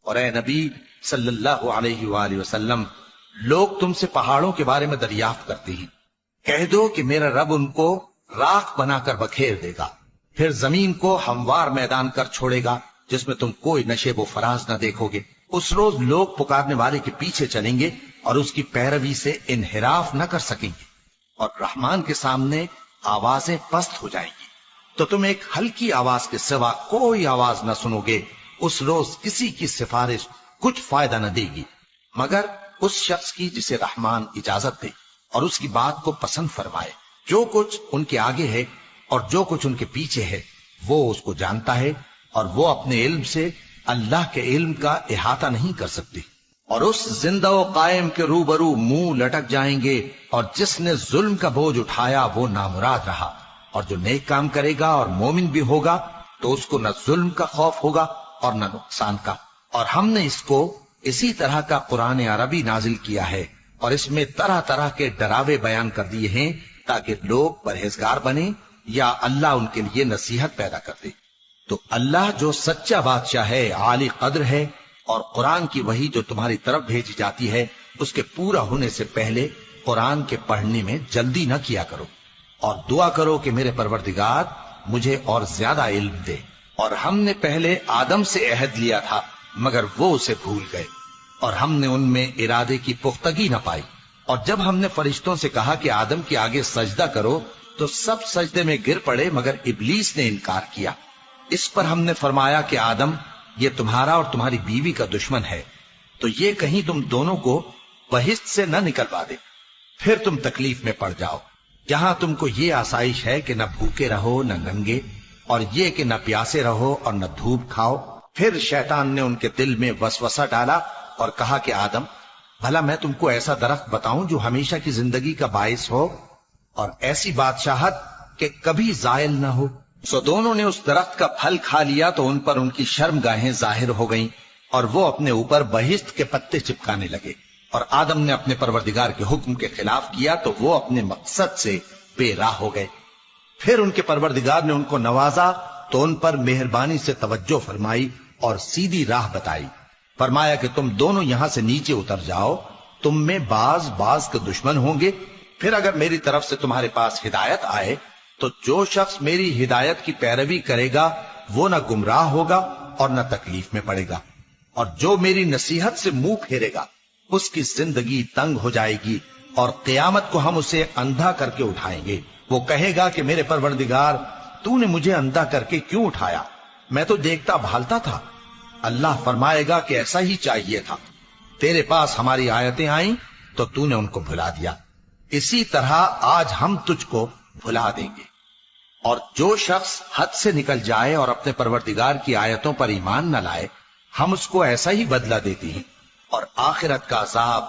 اور اے نبی صلی اللہ علیہ وآلہ وسلم، لوگ تم سے پہاڑوں کے بارے میں دریافت کرتے ہیں، کہہ دو کہ میرا رب ان کو راکھ بنا کر بکھیر دے گا، پھر زمین کو ہموار میدان کر چھوڑے گا جس میں تم کوئی نشیب و فراز نہ دیکھو گے۔ اس روز لوگ پکارنے والے کے پیچھے چلیں گے اور اس کی پیروی سے انحراف نہ کر سکیں گے، اور رحمان کے سامنے آوازیں پست ہو جائیں گی تو تم ایک ہلکی آواز کے سوا کوئی آواز نہ سنو گے۔ اس روز کسی کی سفارش کچھ فائدہ نہ دے گی مگر اس شخص کی جسے رحمان اجازت دے اور اس کی بات کو پسند فرمائے۔ جو کچھ ان کے آگے ہے اور جو کچھ ان کے پیچھے ہے وہ اس کو جانتا ہے، اور وہ اپنے علم سے اللہ کے علم کا احاطہ نہیں کر سکتے۔ اور اس زندہ و قائم کے روبرو منہ لٹک جائیں گے، اور جس نے ظلم کا بوجھ اٹھایا وہ نامراد رہا، اور جو نیک کام کرے گا اور مومن بھی ہوگا تو اس کو نہ ظلم کا خوف ہوگا اور نہ نقصان کا۔ اور ہم نے اس کو اسی طرح کا قرآن عربی نازل کیا ہے، اور اس میں طرح طرح کے ڈراوے بیان کر دیے ہیں تاکہ لوگ پرہیزگار بنیں یا اللہ ان کے لیے نصیحت پیدا کر دے۔ تو اللہ جو سچا بادشاہ ہے، عالی قدر ہے، اور قرآن کی وحی جو تمہاری طرف بھیجی جاتی ہے اس کے پورا ہونے سے پہلے قرآن کے پڑھنے میں جلدی نہ کیا کرو، اور دعا کرو کہ میرے پروردگار مجھے اور زیادہ علم دے۔ اور ہم نے پہلے آدم سے عہد لیا تھا مگر وہ اسے بھول گئے، اور ہم نے ان میں ارادے کی پختگی نہ پائی۔ اور جب ہم نے فرشتوں سے کہا کہ آدم کے آگے سجدہ کرو تو سب سجدے میں گر پڑے مگر ابلیس نے انکار کیا۔ اس پر ہم نے فرمایا کہ آدم، یہ تمہارا اور تمہاری بیوی کا دشمن ہے، تو یہ کہیں تم دونوں کو بہشت سے نہ نکلوا دے، پھر تم تکلیف میں پڑ جاؤ۔ یہاں تم کو یہ آسائش ہے کہ نہ بھوکے رہو نہ ننگے، اور یہ کہ نہ پیاسے رہو اور نہ دھوپ کھاؤ۔ پھر شیطان نے ان کے دل میں وسوسہ ڈالا اور کہا کہ آدم، بھلا میں تم کو ایسا درخت بتاؤں جو ہمیشہ کی زندگی کا باعث ہو اور ایسی بادشاہت کہ کبھی زائل نہ ہو؟ سو دونوں نے اس درخت کا پھل کھا لیا تو ان پر ان کی شرم گاہیں ظاہر ہو گئیں، اور وہ اپنے اوپر بہشت کے پتے چپکانے لگے۔ اور آدم نے اپنے پروردگار کے حکم کے خلاف کیا تو وہ اپنے مقصد سے بے راہ ہو گئے۔ پھر ان کے پروردگار نے ان کو نوازا تو ان پر مہربانی سے توجہ فرمائی اور سیدھی راہ بتائی۔ فرمایا کہ تم دونوں یہاں سے نیچے اتر جاؤ، تم میں بعض کے دشمن ہوں گے، پھر اگر میری طرف سے تمہارے پاس ہدایت آئے تو جو شخص میری ہدایت کی پیروی کرے گا وہ نہ گمراہ ہوگا اور نہ تکلیف میں پڑے گا، اور جو میری نصیحت سے منہ پھیرے گا اس کی زندگی تنگ ہو جائے گی، اور قیامت کو ہم اسے اندھا کر کے اٹھائیں گے۔ وہ کہے گا کہ میرے پروردگار، تو نے مجھے اندھا کر کے کیوں اٹھایا؟ میں تو دیکھتا بھالتا تھا۔ اللہ فرمائے گا کہ ایسا ہی چاہیے تھا، تیرے پاس ہماری آیتیں آئیں تو تو نے ان کو بھلا دیا، اسی طرح آج ہم تجھ کو بھلا دیں گے۔ اور جو شخص حد سے نکل جائے اور اپنے پروردگار کی آیتوں پر ایمان نہ لائے، ہم اس کو ایسا ہی بدلہ دیتے ہیں، اور آخرت کا عذاب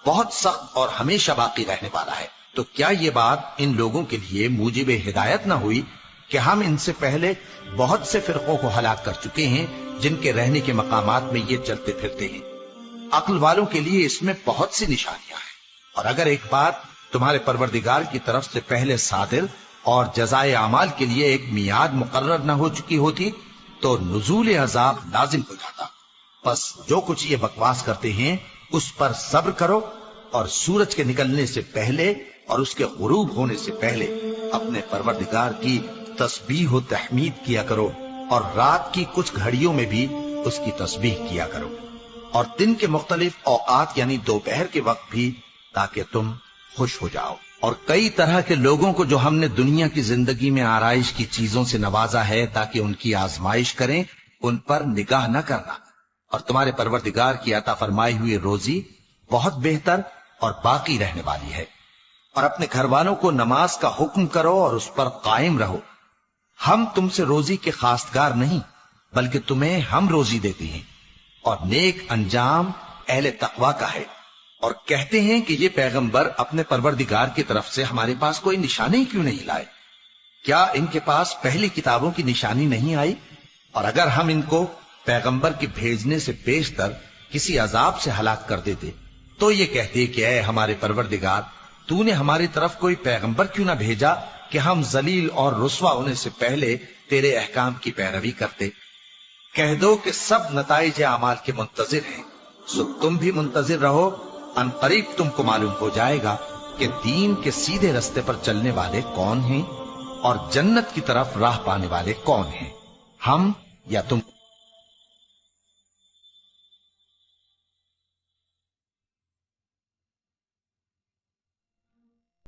بہت سخت اور ہمیشہ باقی رہنے والا ہے۔ تو کیا یہ بات ان لوگوں کے لیے موجب ہدایت نہ ہوئی کہ ہم ان سے پہلے بہت سے فرقوں کو ہلاک کر چکے ہیں جن کے رہنے کے مقامات میں یہ چلتے پھرتے ہیں؟ عقل والوں کے لیے اس میں بہت سی نشانیاں ہیں۔ اور اگر ایک بات تمہارے پروردگار کی طرف سے پہلے صادر اور جزائے اعمال کے لیے ایک میعاد مقرر نہ ہو چکی ہوتی تو نزول عذاب لازم ہو جاتا۔ بس جو کچھ یہ بکواس کرتے ہیں اس پر صبر کرو، اور سورج کے نکلنے سے پہلے اور اس کے غروب ہونے سے پہلے اپنے پروردگار کی تسبیح و تحمید کیا کرو، اور رات کی کچھ گھڑیوں میں بھی اس کی تسبیح کیا کرو، اور دن کے مختلف اوقات یعنی دوپہر کے وقت بھی، تاکہ تم خوش ہو جاؤ۔ اور کئی طرح کے لوگوں کو جو ہم نے دنیا کی زندگی میں آرائش کی چیزوں سے نوازا ہے تاکہ ان کی آزمائش کریں، ان پر نگاہ نہ کرنا، اور تمہارے پروردگار کی عطا فرمائی ہوئی روزی بہت بہتر اور باقی رہنے والی ہے۔ اور اپنے گھر والوں کو نماز کا حکم کرو اور اس پر قائم رہو۔ ہم تم سے روزی کے خواستگار نہیں بلکہ تمہیں ہم روزی دیتے ہیں، اور نیک انجام اہل تقوی کا ہے۔ اور کہتے ہیں کہ یہ پیغمبر اپنے پروردگار کی طرف سے ہمارے پاس کوئی نشانی کیوں نہیں لائے؟ کیا ان کے پاس پہلی کتابوں کی نشانی نہیں آئی؟ اور اگر ہم ان کو پیغمبر کے بھیجنے سے پیشتر کسی عذاب سے ہلاک کر دیتے تو یہ کہتے کہ اے ہمارے پروردگار، تو نے ہماری طرف کوئی پیغمبر کیوں نہ بھیجا کہ ہم ذلیل اور رسوا ہونے سے پہلے تیرے احکام کی پیروی کرتے۔ کہہ دو کہ سب نتائج اعمال کے منتظر ہیں، سو تم بھی منتظر رہو، ان قریب تم کو معلوم ہو جائے گا کہ دین کے سیدھے رستے پر چلنے والے کون ہیں اور جنت کی طرف راہ پانے والے کون ہیں، ہم یا تم۔